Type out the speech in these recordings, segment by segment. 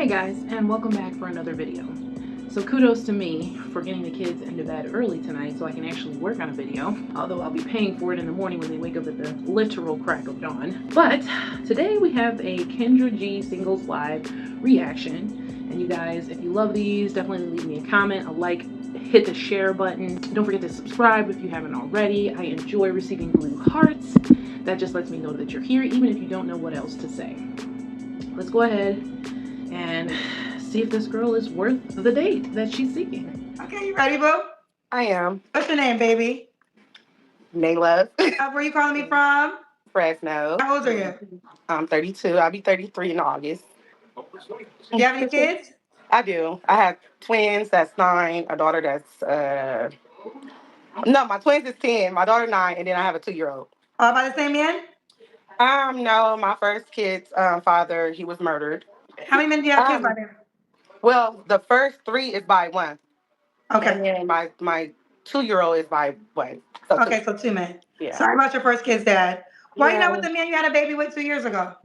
guys, and welcome back for another video. So kudos to me for getting the kids into bed early tonight so I can actually work on a video, although I'll be paying for it in the morning when they wake up at the literal crack of dawn. But today we have a Kendra G Singles Live reaction, and you guys, if you love these, definitely leave me a comment, a like, hit the share button. Don't forget to subscribe if you haven't already. I enjoy receiving blue hearts. That just lets me know that you're here, even if you don't know what else to say. Let's go ahead and see if this girl is worth the date that she's seeking. Okay, you ready, boo? I am. What's your name, baby? Nayla. Where you calling me from? Fresno. How old are you? I'm 32. I'll be 33 in August. Do you have any kids? I do. I have twins that's 9, a daughter that's no, my twins is 10, my daughter 9, and then I have a 2-year-old. All by the same man? No, my first kid's father, he was murdered. How many men do you have kids by there? Well, the first 3 is by one. Okay. And then my 2-year-old is by one. So Okay, so 2 men. Yeah. Sorry about your first kid's dad. Why you Yeah. not with the man you had a baby with 2 years ago?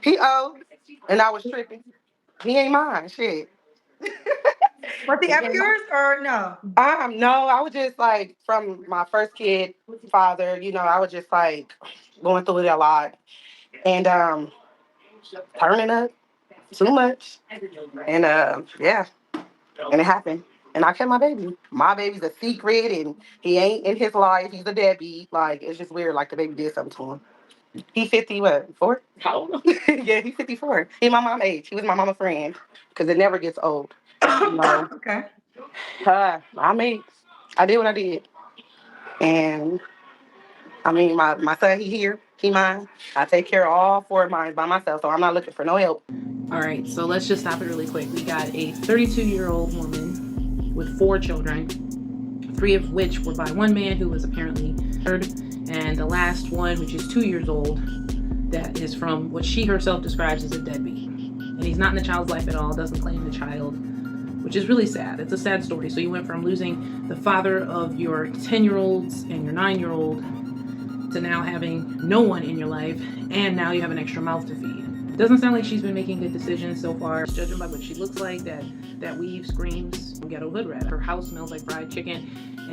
He old, and I was tripping. He ain't mine. Shit. Was he ever yours or no? No, I was just like from my first kid father, I was just like going through it a lot and turning up too much. And yeah, and it happened. And I kept my baby. My baby's a secret and he ain't in his life. He's a deadbeat. Like it's just weird, like the baby did something to him. He 50 what? 4? How old? Yeah, he's 54. He's my mom age. He was my mama friend. Because it never gets old. Okay. I did what I did. And I mean, my son, he here, he mine. I take care of all 4 of mine by myself, so I'm not looking for no help. All right, so let's just stop it really quick. We got a 32-year-old woman with 4 children, 3 of which were by one man who was apparently murdered, and the last one, which is 2 years old, that is from what she herself describes as a deadbeat. And he's not in the child's life at all, doesn't claim the child, which is really sad. It's a sad story. So you went from losing the father of your 10-year-olds and your 9-year-old to now having no one in your life, and now you have an extra mouth to feed. It doesn't sound like she's been making good decisions so far. Judging by what she looks like, that weave screams ghetto hood rat. Her house smells like fried chicken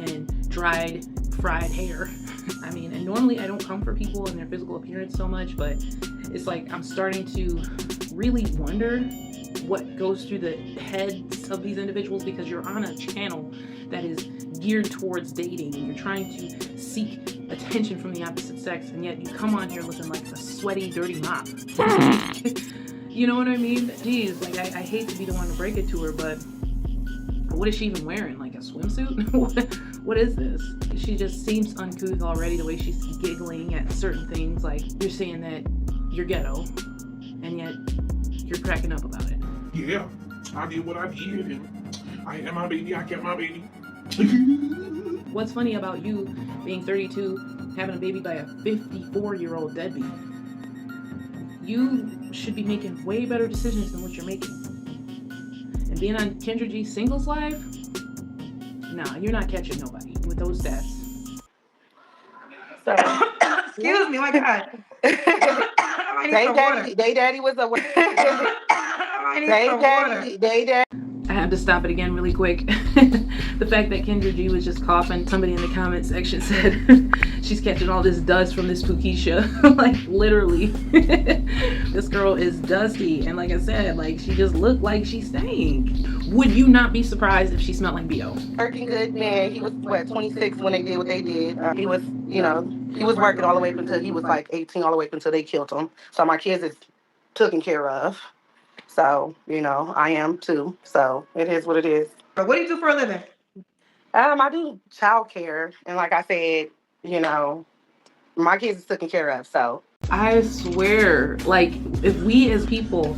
and dried fried hair. I mean, and normally I don't come for people and their physical appearance so much, but it's like I'm starting to really wonder what goes through the heads of these individuals, because you're on a channel that is geared towards dating and you're trying to seek attention from the opposite sex, and yet you come on here looking like a sweaty, dirty mop. You know what I mean? Jeez, like I hate to be the one to break it to her, but what is she even wearing? Like a swimsuit? What is this? She just seems uncouth already, the way she's giggling at certain things. Like, you're saying that you're ghetto, and yet you're cracking up about it. Yeah, I did what I did, and I had my baby, I kept my baby. What's funny about you being 32, having a baby by a 54-year-old deadbeat? You should be making way better decisions than what you're making. And being on Kendra G Singles Live? Nah, you're not catching nobody with those stats. So, Excuse me, my God. I need some water. They daddy was a I need some water. They daddy. I have to stop it again really quick. The fact that Kendra G was just coughing, somebody in the comment section said she's catching all this dust from this Pookiesha. Like, literally. This girl is dusty, and like I said, like, she just looked like she stank. Would you not be surprised if she smelled like B.O.? Working good man. He was 26 when they did what they did. He was, he was working all the way up until he was like 18, all the way up until they killed him. So my kids is taken care of. So, I am too. So it is what it is. But what do you do for a living? I do childcare, and like I said, my kids is taken care of. So I swear, like, if we as people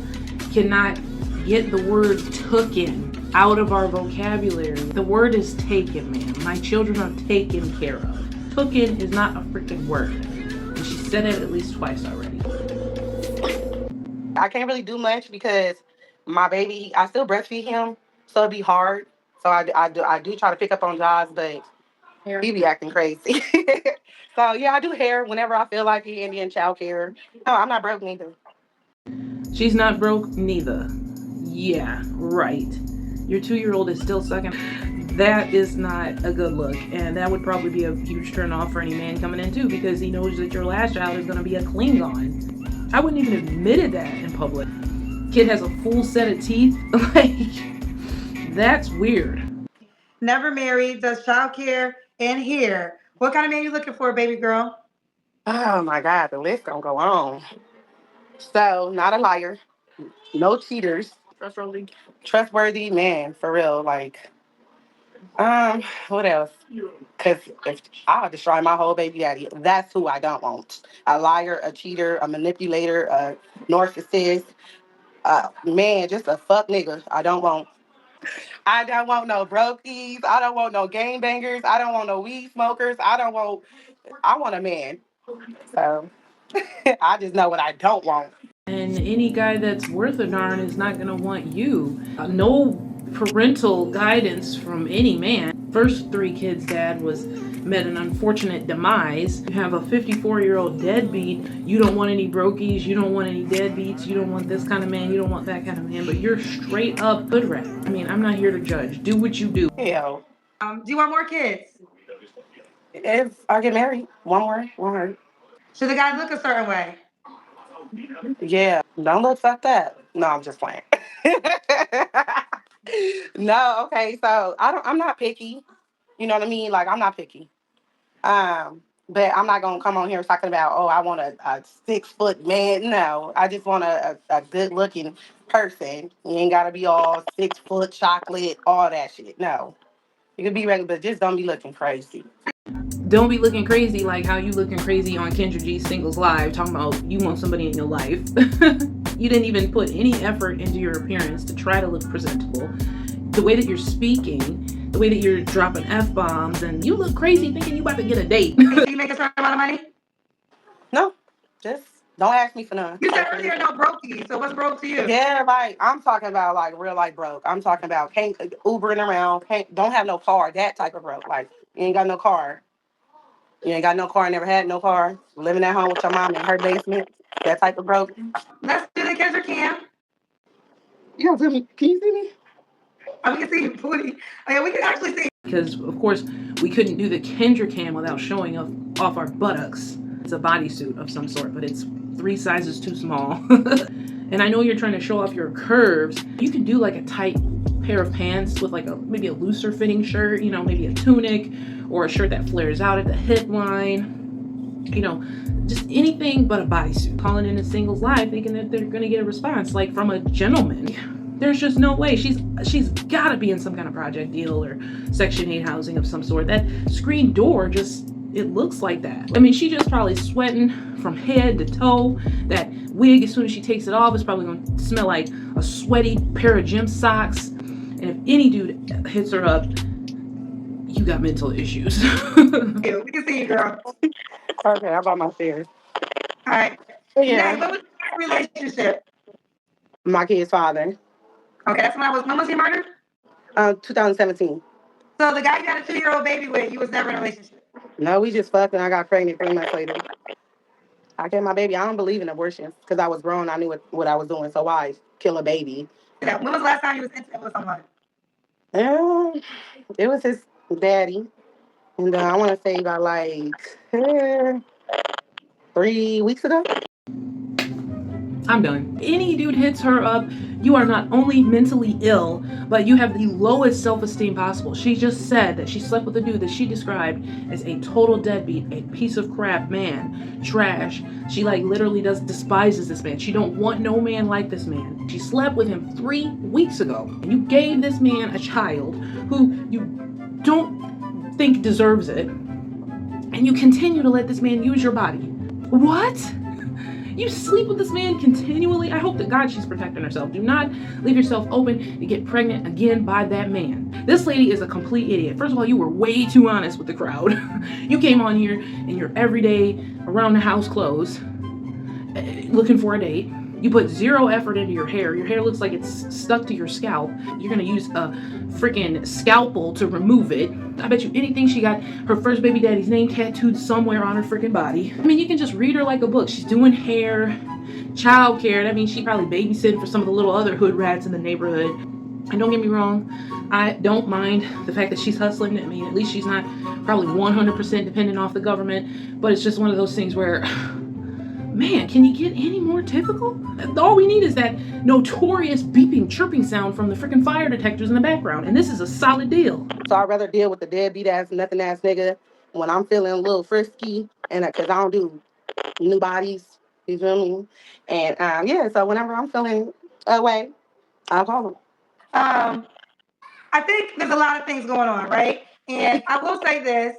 cannot get the word "tooken" out of our vocabulary, the word is taken, man. My children are taken care of. Tooken is not a freaking word, and she said it at least twice already. I can't really do much because my baby, I still breastfeed him, so it'd be hard. So I do try to pick up on jobs, but he be acting crazy. So yeah, I do hair whenever I feel like it, and then child care. No, I'm not broke neither. She's not broke neither. Yeah, right. Your 2-year-old is still sucking. That is not a good look, and that would probably be a huge turn off for any man coming in too, because he knows that your last child is going to be a Klingon. I wouldn't even admit that in public. Kid has a full set of teeth. Like, that's weird. Never married, does childcare, and here. What kind of man you looking for, baby girl? Oh my God, the list gonna go on. So, not a liar, no cheaters, trustworthy man for real. Like, what else? Because if I'll destroy my whole baby daddy, that's who I don't want. A liar, a cheater, a manipulator, a narcissist, man, just a fuck nigga. I don't want. I don't want no brokies. I don't want no game bangers. I don't want no weed smokers. I want a man. So I just know what I don't want. And any guy that's worth a darn is not going to want you. No parental guidance from any man. First 3 kids' dad met an unfortunate demise. You have a 54-year-old deadbeat. You don't want any brokies. You don't want any deadbeats. You don't want this kind of man. You don't want that kind of man. But you're straight up hood rat. I mean, I'm not here to judge. Do what you do. Hell, Do you want more kids? if I get married, one more. Should the guy look a certain way? Yeah, don't look fuck that. No, I'm just playing. No, okay, so I'm not picky. You know what I mean? Like, I'm not picky. But I'm not gonna come on here talking about, oh, I want a 6-foot man. No, I just want a good looking person. You ain't gotta be all 6-foot chocolate, all that shit. No. You can be regular, but just don't be looking crazy. Don't be looking crazy like how you looking crazy on Kendra G's Singles Live, talking about you want somebody in your life. You didn't even put any effort into your appearance to try to look presentable. The way that you're speaking, the way that you're dropping F-bombs, and you look crazy thinking you about to get a date. Do you make a certain amount of money? No, just don't ask me for none. You said earlier no brokey, so what's broke to you? Yeah, like I'm talking about like real life broke. I'm talking about can't Ubering around, don't have no car, that type of broke. Like you ain't got no car. You ain't got no car, never had no car, living at home with your mom in her basement, that type of broke. Let's do the Kendra cam. You gonna see me? Can you see me? We can see your booty. Oh, yeah, we can actually see. Because, of course, we couldn't do the Kendra cam without showing off our buttocks. It's a bodysuit of some sort, but it's 3 sizes too small. And I know you're trying to show off your curves. You could do like a tight pair of pants with like maybe a looser fitting shirt, you know, maybe a tunic or a shirt that flares out at the hip line. You know, just anything but a bodysuit. Calling in a Singles Live thinking that they're gonna get a response like from a gentleman. There's just no way. She's gotta be in some kind of project deal or Section 8 housing of some sort. That screen door just, it looks like that. I mean, she just probably sweating from head to toe. That wig, as soon as she takes it off, it's probably gonna smell like a sweaty pair of gym socks. And if any dude hits her up, you got mental issues. Yeah, we can see you, girl. Okay, how about my stairs? All right. Yeah. What was your relationship? My kid's father. Okay, that's when was he murdered? 2017. So the guy you had a 2-year-old baby with, you was never in a relationship. No, we just fucked and I got pregnant 3 months later. I kept my baby. I don't believe in abortion because I was grown. I knew what I was doing. So why kill a baby? Yeah, when was the last time you was intimate with someone? It was his daddy. And I want to say about like 3 weeks ago. I'm done. Any dude hits her up, you are not only mentally ill, but you have the lowest self-esteem possible. She just said that she slept with a dude that she described as a total deadbeat, a piece of crap man, trash. She like literally despises this man. She don't want no man like this man. She slept with him 3 weeks ago. And you gave this man a child who you don't think deserves it. And you continue to let this man use your body. What? You sleep with this man continually? I hope to God she's protecting herself. Do not leave yourself open to get pregnant again by that man. This lady is a complete idiot. First of all, you were way too honest with the crowd. You came on here in your everyday around the house clothes looking for a date. You put 0 effort into your hair. Your hair looks like it's stuck to your scalp. You're gonna use a freaking scalpel to remove it. I bet you anything she got her first baby daddy's name tattooed somewhere on her freaking body. I mean, you can just read her like a book. She's doing hair. childcare. That means she probably babysitting for some of the little other hood rats in the neighborhood. And don't get me wrong, I don't mind the fact that she's hustling. I mean, at least she's not probably 100% dependent off the government. But it's just one of those things where, man, can you get any more typical? All we need is that notorious beeping, chirping sound from the freaking fire detectors in the background. And this is a solid deal. So I'd rather deal with the deadbeat ass, nothing ass nigga when I'm feeling a little frisky, and because I don't do new bodies, you feel me? And yeah, so whenever I'm feeling away, I'll call him. I think there's a lot of things going on, right? And I will say this,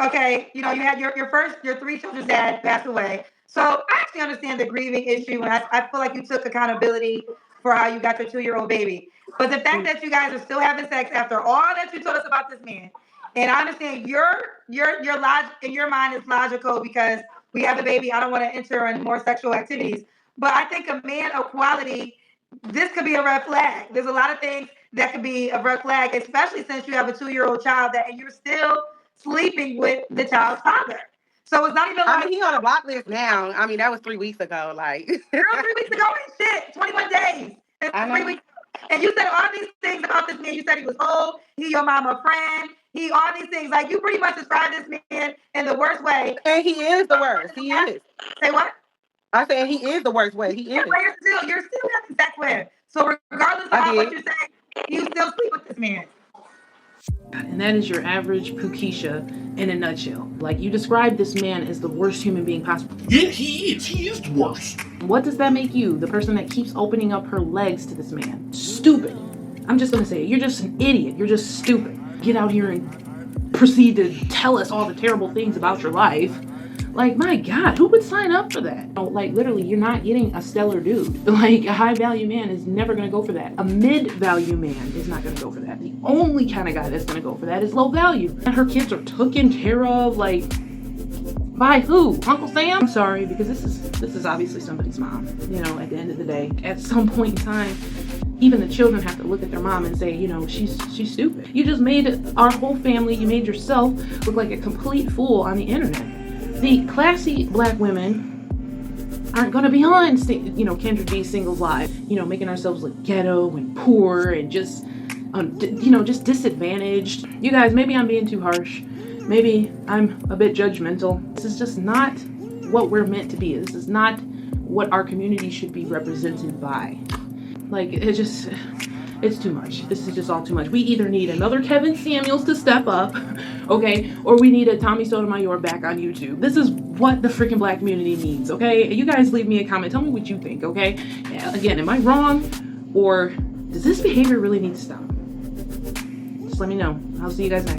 okay, you had your three children's dad passed away. So I actually understand the grieving issue, and I feel like you took accountability for how you got your 2-year-old baby. But the fact that you guys are still having sex after all that you told us about this man, and I understand your logic in your mind is logical because we have a baby. I don't want to enter in more sexual activities. But I think a man of quality, this could be a red flag. There's a lot of things that could be a red flag, especially since you have a 2-year-old child and you're still sleeping with the child's father. So it's not even like... I mean, he on a block list now. I mean, that was 3 weeks ago. Like, girl, 3 weeks ago ain't shit. 21 days. It's 3 weeks. And you said all these things about this man. You said he was old. He your mama friend. He all these things. Like, you pretty much described this man in the worst way. And he is the worst. He is. Say what? I said he is the worst way. He is. You're still having sex with him. So regardless of what you're saying, you still sleep with this man. And that is your average Pookiesha in a nutshell. Like, you described this man as the worst human being possible. Yeah, he is. He is the worst. What does that make you? The person that keeps opening up her legs to this man. Stupid. I'm just gonna say it. You're just an idiot. You're just stupid. Get out here and proceed to tell us all the terrible things about your life. Like, my God, who would sign up for that? Like, literally, you're not getting a stellar dude. Like, a high-value man is never going to go for that. A mid-value man is not going to go for that. The only kind of guy that's going to go for that is low-value. And her kids are taken care of, like, by who? Uncle Sam? I'm sorry, because this is obviously somebody's mom, at the end of the day. At some point in time, even the children have to look at their mom and say, she's stupid. You just made our whole family, you made yourself look like a complete fool on the internet. The classy black women aren't going to be on, Kendra G's Singles Live, making ourselves look ghetto and poor and just, just disadvantaged. You guys, maybe I'm being too harsh. Maybe I'm a bit judgmental. This is just not what we're meant to be. This is not what our community should be represented by. Like, it's too much. This is just all too much. We either need another Kevin Samuels to step up, okay, or we need a Tommy Sotomayor back on YouTube. This is what the freaking black community needs, okay? You guys leave me a comment. Tell me what you think, okay? Again, am I wrong, or does this behavior really need to stop? Just let me know. I'll see you guys next.